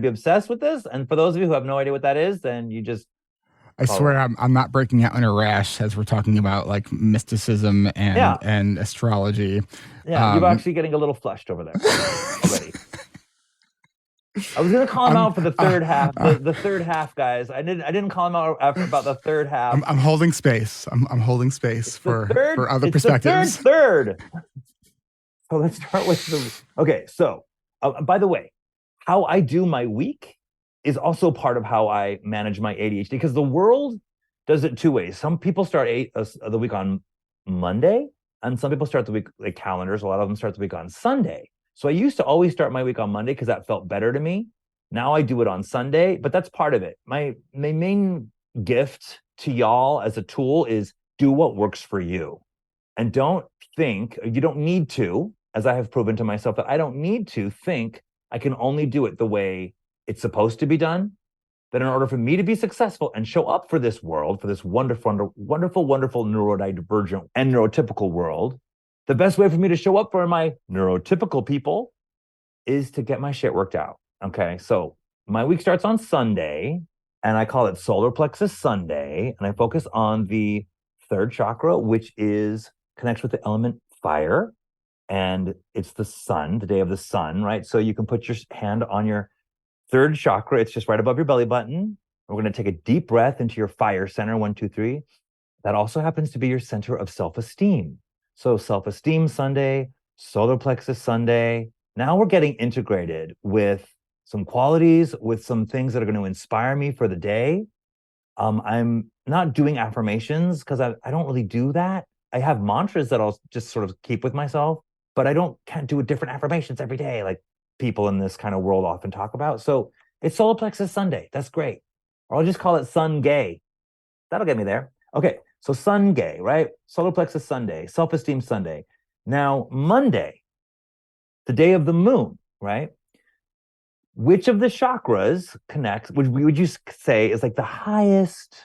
obsessed with this. And for those of you who have no idea what that is, then you just I swear I'm not breaking out in a rash as we're talking about like mysticism and astrology. Yeah, you're actually getting a little flushed over there already. I was gonna call him out for the third half. The third half, guys. I didn't call him out after about the third half. I'm holding space. I'm holding space for other perspectives. The third. So let's start with okay. So by the way, how I do my week is also part of how I manage my ADHD, because the world does it 2 ways. Some people start the week on Monday, and some people start the week, like calendars, a lot of them start the week on Sunday. So I used to always start my week on Monday because that felt better to me. Now I do it on Sunday, but that's part of it. My main gift to y'all as a tool is do what works for you. And you don't need to, as I have proven to myself that I don't need to think I can only do it the way it's supposed to be done. That in order for me to be successful and show up for this world, for this wonderful, wonderful, wonderful neurodivergent and neurotypical world, the best way for me to show up for my neurotypical people is to get my shit worked out. Okay, so my week starts on Sunday, and I call it Solar Plexus Sunday, and I focus on the 3rd chakra, which connects with the element fire, and it's the sun, the day of the sun, right? So you can put your hand on your Third chakra, it's just right above your belly button. We're going to take a deep breath into your fire center, 1, 2, 3. That also happens to be your center of self-esteem. So self-esteem Sunday, solar plexus Sunday. Now we're getting integrated with some qualities, with some things that are going to inspire me for the day. I'm not doing affirmations because I don't really do that. I have mantras that I'll just sort of keep with myself, but can't do different affirmations every day like people in this kind of world often talk about. So it's solar plexus Sunday. That's great. Or I'll just call it Sun Gay. That'll get me there. Okay, so Sun Gay, right? Solar plexus Sunday, self-esteem Sunday. Now Monday, the day of the moon, right? Which of the chakras connects, would you say is like the highest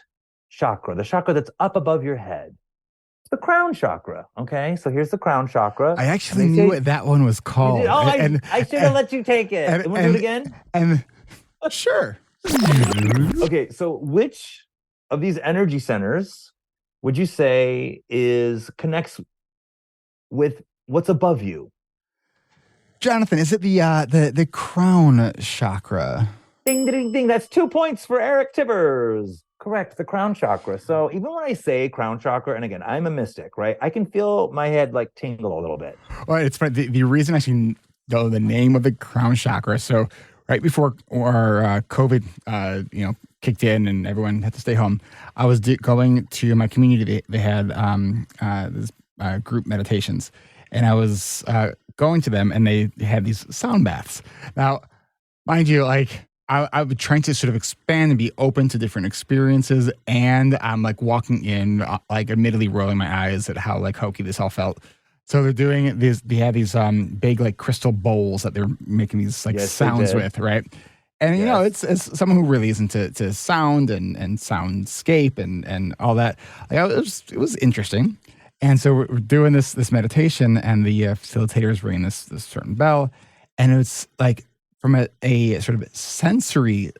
chakra, the chakra that's up above your head? It's the crown chakra. Okay, so here's the crown chakra. I actually knew what that one was called. Oh, I should have let you take it. And, Want to do it again? And sure. Okay, so which of these energy centers would you say connects with what's above you? Jonathan, is it the crown chakra? Ding, ding, ding. That's 2 points for Eric Tibbers. Correct, the crown chakra. So even when I say crown chakra, and again, I'm a mystic, right? I can feel my head like tingle a little bit. Well, it's funny. The reason I actually know the name of the crown chakra. So right before our COVID, kicked in and everyone had to stay home, I was going to my community. They had this group meditations, and I was going to them, and they had these sound baths. Now, mind you, like I'm trying to sort of expand and be open to different experiences, and I'm like walking in, like admittedly rolling my eyes at how like hokey this all felt. So they're doing this. They have these big like crystal bowls that they're making these like sounds with, right? And you know, it's someone who really is into sound and soundscape and all that. Like it was interesting. And so we're doing this meditation, and the facilitator is ringing this certain bell, and it's like from a sort of sensory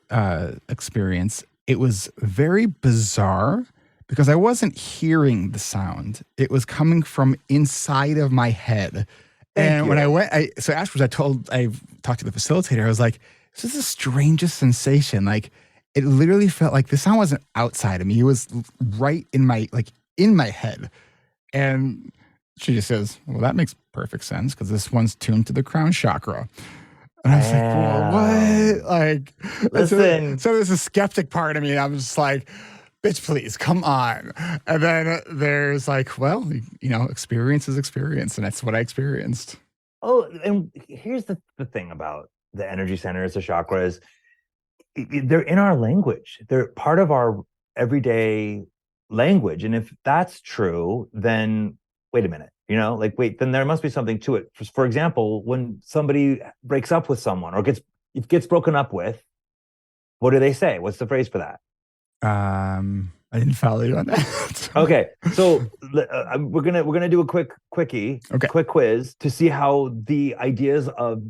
experience, it was very bizarre because I wasn't hearing the sound. It was coming from inside of my head. And when I went, so afterwards I talked to the facilitator. I was like, this is the strangest sensation. Like it literally felt like the sound wasn't outside of me. It was right in my head. And she just says, well, that makes perfect sense because this one's tuned to the crown chakra. And I was like, well, what? Like, listen. So there's a skeptic part of me. I'm just like, bitch, please, come on. And then there's like, well, experience is experience. And that's what I experienced. Oh, and here's the thing about the energy centers, the chakras. They're in our language. They're part of our everyday language. And if that's true, then wait a minute. Then there must be something to it. For example, when somebody breaks up with someone or gets broken up with, what do they say? What's the phrase for that? I didn't follow you on that. Okay, so we're gonna do a quick quiz to see how the ideas of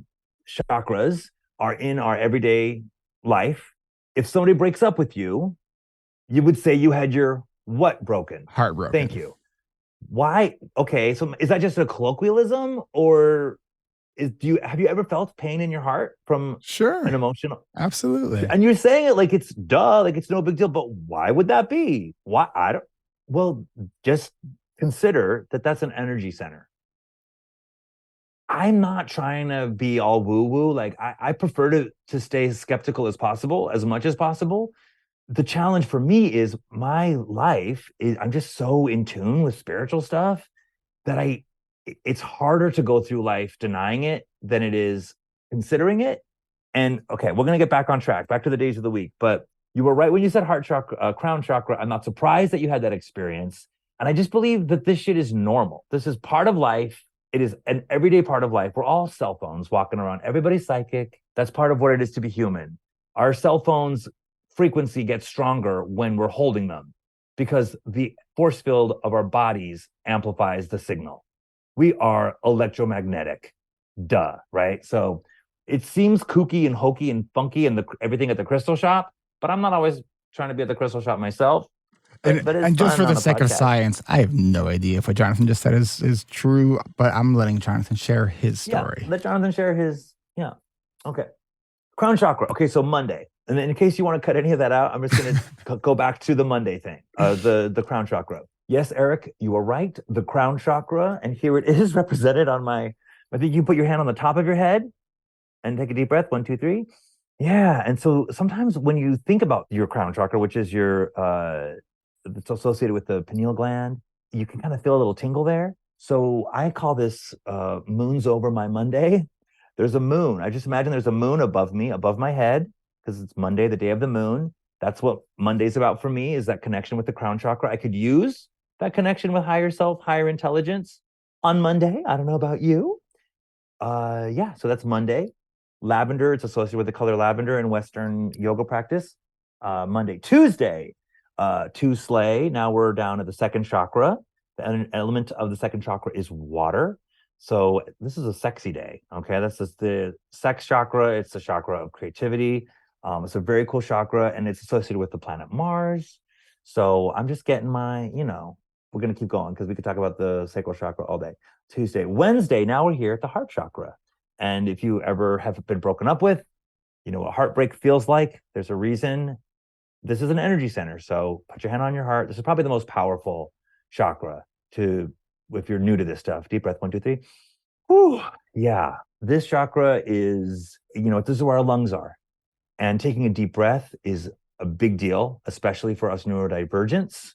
chakras are in our everyday life. If somebody breaks up with you, you would say you had your what broken? Heart broken. Thank you. Why? Okay, so is that just a colloquialism, or have you ever felt pain in your heart from an emotional? Absolutely. And you're saying it like it's like it's no big deal, but why would that be? Why? Well, just consider that that's an energy center. I'm not trying to be all woo-woo. Like I prefer to stay as skeptical as possible, as much as possible. The challenge for me is my life is I'm just so in tune with spiritual stuff that it's harder to go through life denying it than it is considering it. And okay, we're going to get back on track, back to the days of the week. But you were right when you said heart chakra, crown chakra. I'm not surprised that you had that experience. And I just believe that this shit is normal. This is part of life. It is an everyday part of life. We're all cell phones walking around. Everybody's psychic. That's part of what it is to be human. Our cell phones frequency gets stronger when we're holding them because the force field of our bodies amplifies the signal. We are electromagnetic, right? So it seems kooky and hokey and funky and everything at the crystal shop, but I'm not always trying to be at the crystal shop myself. And just for the sake of science, I have no idea if what Jonathan just said is true, but I'm letting Jonathan share his story. Yeah, let Jonathan share his, okay. Crown chakra. Okay, so Monday. And then in case you want to cut any of that out, I'm just going to go back to the Monday thing, the crown chakra. Yes, Eric, you are right. The crown chakra, and here it is represented on my. I think you put your hand on the top of your head and take a deep breath. 1, 2, 3. Yeah, and so sometimes when you think about your crown chakra, which is your it's associated with the pineal gland, you can kind of feel a little tingle there. So I call this moons over my Monday. There's a moon. I just imagine there's a moon above me, above my head, because it's Monday, the day of the moon. That's what Monday's about for me, is that connection with the crown chakra. I could use that connection with higher self, higher intelligence on Monday. I don't know about you. Yeah, so that's Monday. Lavender, it's associated with the color lavender in Western yoga practice. Monday. Tuesday, to slay. Now we're down at the second chakra. The element of the second chakra is water. So this is a sexy day. Okay, that's just the sex chakra. It's the chakra of creativity. It's a very cool chakra, and it's associated with the planet Mars. So I'm just getting my, we're gonna keep going because we could talk about the sacral chakra all day. Tuesday, Wednesday. Now we're here at the heart chakra. And if you ever have been broken up with, you know what heartbreak feels like. There's a reason. This is an energy center. So put your hand on your heart. This is probably the most powerful chakra to, if you're new to this stuff. Deep breath, 1, 2, 3. Whew. Yeah. This chakra is, this is where our lungs are. And taking a deep breath is a big deal, especially for us neurodivergents.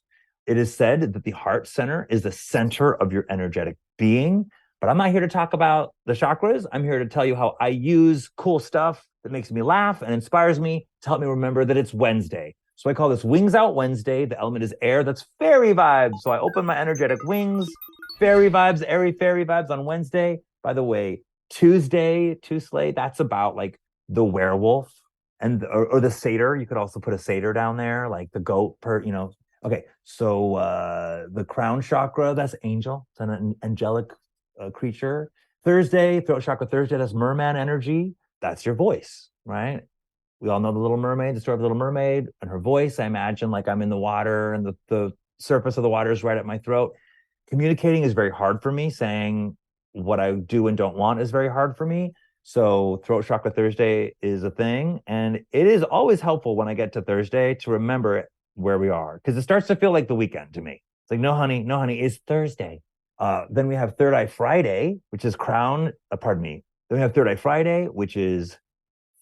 It is said that the heart center is the center of your energetic being. But I'm not here to talk about the chakras. I'm here to tell you how I use cool stuff that makes me laugh and inspires me to help me remember that it's Wednesday. So I call this Wings Out Wednesday. The element is air. That's fairy vibes. So I open my energetic wings, fairy vibes, airy fairy vibes on Wednesday. By the way, Tuesday, Tuesday, that's about like the werewolf and or the satyr. You could also put a satyr down there, like the goat Okay, so the crown chakra, that's angel. It's an angelic creature. Thursday, throat chakra Thursday, that's merman energy. That's your voice, right? We all know the Little Mermaid, the story of the Little Mermaid, and her voice. I imagine like I'm in the water and the surface of the water is right at my throat. Communicating is very hard for me. Saying what I do and don't want is very hard for me. So throat chakra Thursday is a thing. And it is always helpful when I get to Thursday to remember where we are, because it starts to feel like the weekend to me. It's like, no, honey, it's Thursday. Then we have Third Eye Friday, which is crown, pardon me. Then we have Third Eye Friday, which is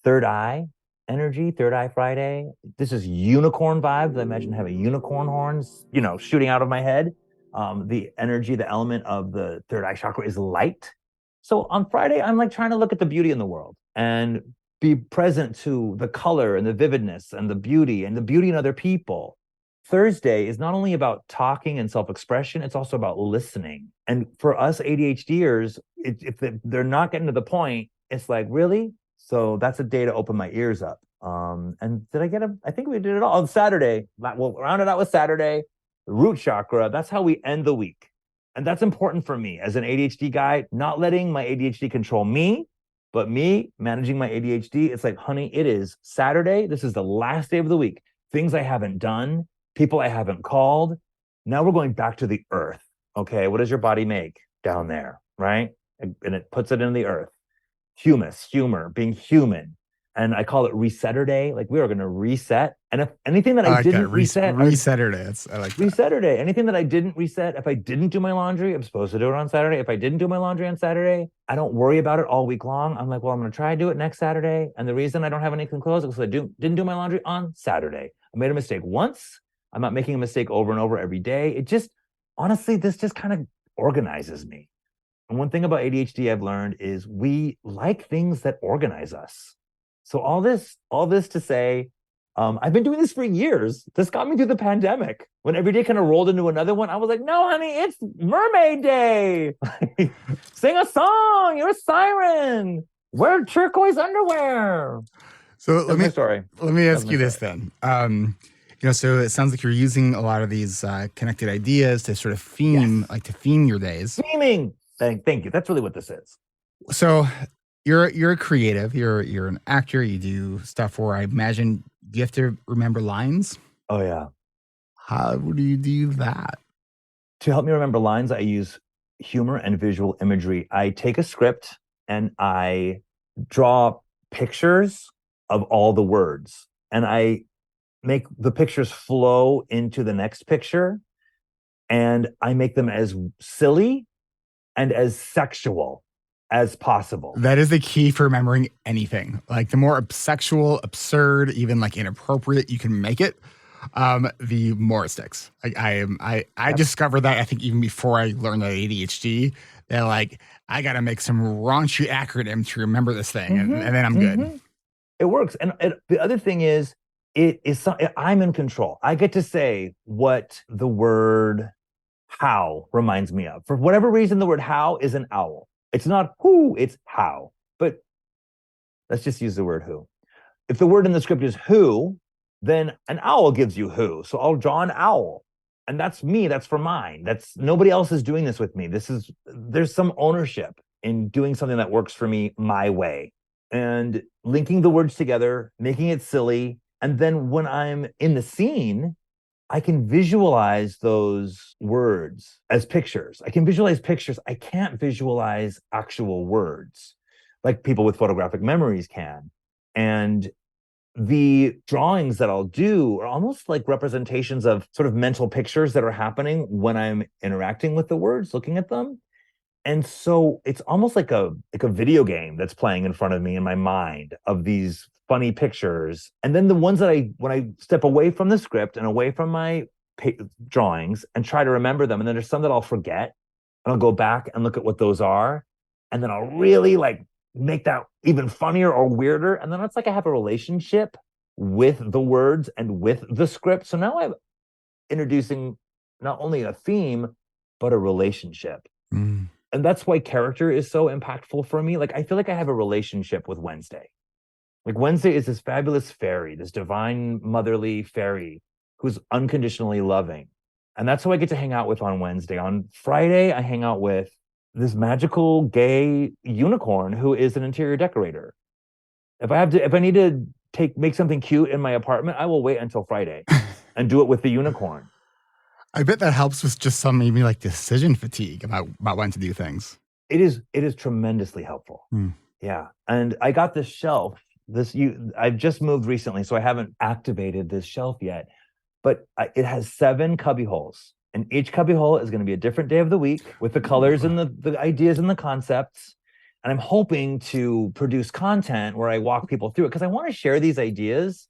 third eye energy, Third Eye Friday. This is unicorn vibes. I imagine having unicorn horns, shooting out of my head. The energy, the element of the third eye chakra is light. So on Friday, I'm like trying to look at the beauty in the world and be present to the color and the vividness and the beauty in other people. Thursday is not only about talking and self-expression, it's also about listening. And for us ADHDers, if they're not getting to the point, it's like, really? So that's a day to open my ears up. And did I get I think we did it all on Saturday. We'll round it out with Saturday. The root chakra, that's how we end the week. And that's important for me as an ADHD guy, not letting my ADHD control me, but me managing my ADHD. It's like, honey, it is Saturday. This is the last day of the week. Things I haven't done, people I haven't called. Now we're going back to the earth. Okay, what does your body make down there, right? And it puts it in the earth. Humus, humor, being human. And I call it Resetter Day. Like we are going to reset. And if anything that I didn't reset, Resetter Day. I like that. Resetter Day. Anything that I didn't reset, if I didn't do my laundry, I'm supposed to do it on Saturday. If I didn't do my laundry on Saturday, I don't worry about it all week long. I'm like, well, I'm going to try to do it next Saturday. And the reason I don't have any clean clothes is because I didn't do my laundry on Saturday. I made a mistake once. I'm not making a mistake over and over every day. It just, honestly, this just kind of organizes me. And one thing about ADHD I've learned is we like things that organize us. So all this to say, I've been doing this for years. This got me through the pandemic. When every day kind of rolled into another one, I was like, no, honey, it's Mermaid Day. Sing a song. You're a siren. Wear turquoise underwear. So let me ask you this then. So it sounds like you're using a lot of these connected ideas to sort of theme your days. Theming. Thank you. That's really what this is. So you're a creative. You're an actor. You do stuff where I imagine you have to remember lines. Oh yeah. How do you do that? To help me remember lines, I use humor and visual imagery. I take a script and I draw pictures of all the words. And I make the pictures flow into the next picture, and I make them as silly and as sexual as possible. That is the key for remembering anything. Like the more sexual, absurd, even like inappropriate you can make it, the more it sticks. Like I Yep. discovered that I think even before I learned that ADHD, that like I got to make some raunchy acronym to remember this thing, and then I'm good. It works. And the other thing is, I'm in control. I get to say what the word how reminds me of. For whatever reason, the word how is an owl. It's not who, it's how. But let's just use the word who. If the word in the script is who, then an owl gives you who. So I'll draw an owl. And that's me. That's for mine. That's nobody else is doing this with me. There's some ownership in doing something that works for me my way. And linking the words together, making it silly. And then when I'm in the scene, I can visualize those words as pictures. I can visualize pictures. I can't visualize actual words like people with photographic memories can. And the drawings that I'll do are almost like representations of sort of mental pictures that are happening when I'm interacting with the words, looking at them. And so it's almost like a video game that's playing in front of me in my mind of these funny pictures. And then the ones that when I step away from the script and away from my drawings and try to remember them, and then there's some that I'll forget, and I'll go back and look at what those are, and then I'll really like make that even funnier or weirder. And then it's like I have a relationship with the words and with the script. So now I'm introducing not only a theme, but a relationship. And that's why character is so impactful for me. Like, I feel like I have a relationship with Wednesday. Like, Wednesday is this fabulous fairy, this divine motherly fairy who's unconditionally loving. And that's who I get to hang out with on Wednesday. On Friday, I hang out with this magical gay unicorn who is an interior decorator. If I need to make something cute in my apartment, I will wait until Friday and do it with the unicorn. I bet that helps with just some maybe like decision fatigue about when to do things. It is tremendously helpful. Yeah. And I got this shelf. I've just moved recently, so I haven't activated this shelf yet. But it has 7 cubby holes. And each cubby hole is going to be a different day of the week with the colors and the ideas and the concepts. And I'm hoping to produce content where I walk people through it because I want to share these ideas.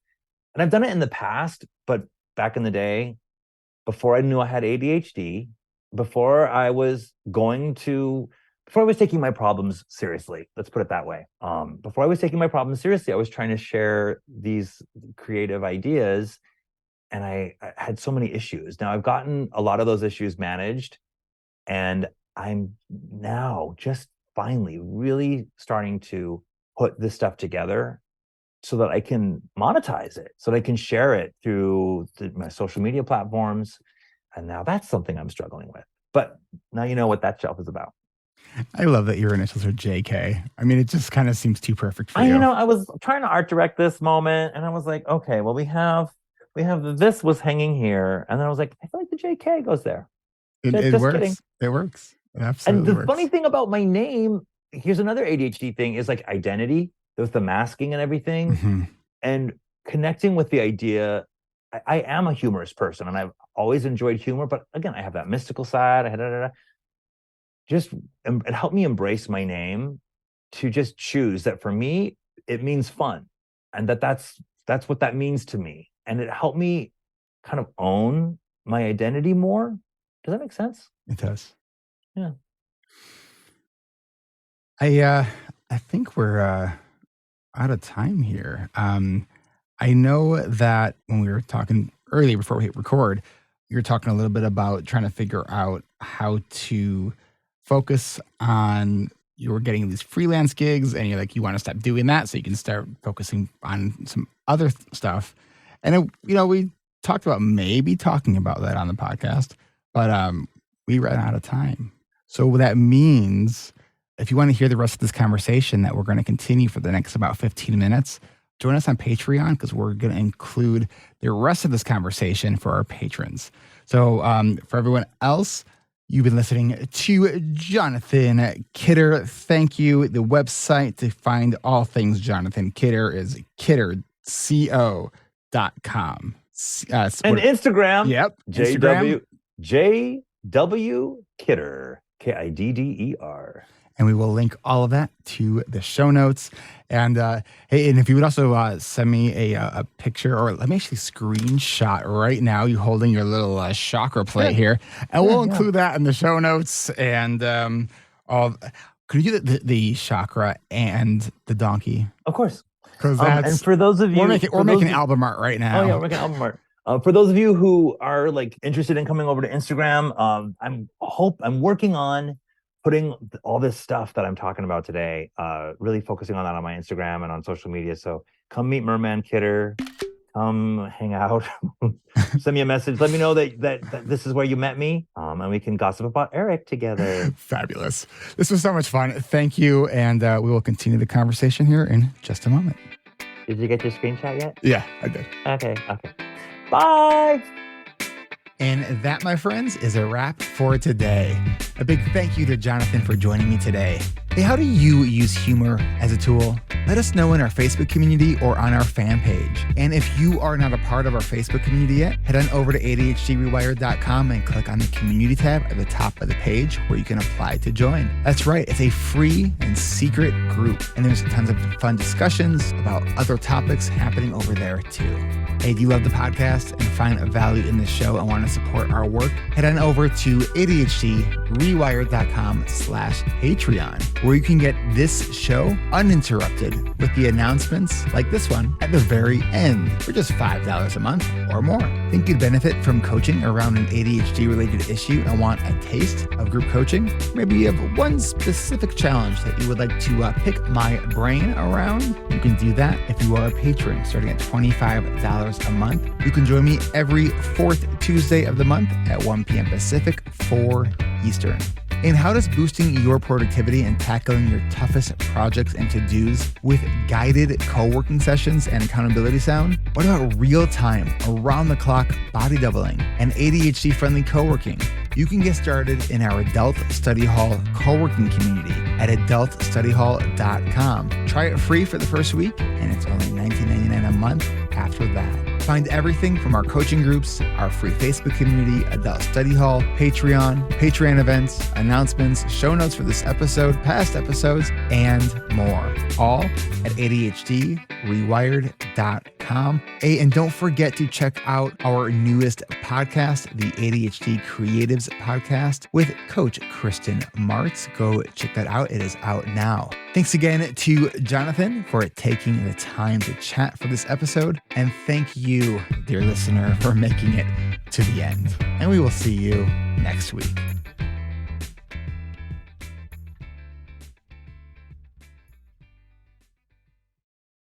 And I've done it in the past, but back in the day, before I knew I had ADHD, before I was taking my problems seriously, let's put it that way. Before I was taking my problems seriously, I was trying to share these creative ideas, and I had so many issues. Now I've gotten a lot of those issues managed, and I'm now just finally really starting to put this stuff together so that I can monetize it, so that I can share it through my social media platforms. And now that's something I'm struggling with. But now you know what that shelf is about. I love that your initials are JK. I mean, it just kind of seems too perfect for you. I was trying to art direct this moment, and I was like, okay, well, we have this was hanging here, and then I was like, I feel like the JK goes there. It works. Kidding. It works. It absolutely and the funny thing about my name, here's another ADHD thing, is like identity. There's the masking and everything, and connecting with the idea. I am a humorous person, and I've always enjoyed humor. But again, I have that mystical side. It helped me embrace my name, to just choose that for me, it means fun, and that's what that means to me. And it helped me kind of own my identity more. Does that make sense? It does. Yeah. I think we're out of time here. I know that when we were talking earlier before we hit record, you were talking a little bit about trying to figure out how to focus on, you were getting these freelance gigs, and you're like, you want to stop doing that so you can start focusing on some other stuff. And we talked about maybe talking about that on the podcast, but we ran out of time. So that means if you want to hear the rest of this conversation that we're going to continue for the next about 15 minutes, join us on Patreon, because we're going to include the rest of this conversation for our patrons. So for everyone else, You've been listening to Jonathan Kidder. Thank you. The website to find all things Jonathan Kidder is kidderco.com. And Instagram. Yep. JW Kidder. KIDDER. And we will link all of that to the show notes. And hey, and if you would also send me a picture, or let me actually screenshot right now you holding your little chakra plate here, and we'll include that in the show notes. And all. Could you do the chakra and the donkey? Of course. Because and for those of you, we're making album art right now. Oh yeah, we're making album art. For those of you who are like interested in coming over to Instagram, I'm working on putting all this stuff that I'm talking about today, really focusing on that on my Instagram and on social media. So come meet Merman Kidder, come hang out, send me a message, let me know that this is where you met me, and we can gossip about Eric together. Fabulous. This was so much fun. Thank you, and we will continue the conversation here in just a moment. Did you get your screenshot yet? Yeah, I did. Okay. Bye. And that, my friends, is a wrap for today. A big thank you to Jonathan for joining me today. Hey, how do you use humor as a tool? Let us know in our Facebook community or on our fan page. And if you are not a part of our Facebook community yet, head on over to ADHDrewired.com and click on the community tab at the top of the page where you can apply to join. That's right, it's a free and secret group. And there's tons of fun discussions about other topics happening over there too. Hey, do you love the podcast and find value in the show and want to support our work? Head on over to ADHDrewired.com/Patreon, where you can get this show uninterrupted with the announcements like this one at the very end for just $5 a month or more. Think you'd benefit from coaching around an ADHD-related issue and want a taste of group coaching? Maybe you have one specific challenge that you would like to pick my brain around? You can do that if you are a patron, starting at $25 a month. You can join me every fourth Tuesday of the month at 1 p.m. Pacific, 4 Eastern. And how does boosting your productivity and tackling your toughest projects and to-dos with guided co-working sessions and accountability sound? What about real-time, around-the-clock body doubling and ADHD-friendly co-working? You can get started in our Adult Study Hall co-working community at adultstudyhall.com. Try it free for the first week, and it's only $19.99 a month after that. Find everything from our coaching groups, our free Facebook community, Adult Study Hall, Patreon events, announcements, show notes for this episode, past episodes, and more. All at ADHDrewired.com. Hey, and don't forget to check out our newest podcast, the ADHD Creatives Podcast with Coach Kristen Martz. Go check that out. It is out now. Thanks again to Jonathan for taking the time to chat for this episode. And thank you, dear listener, for making it to the end. And we will see you next week.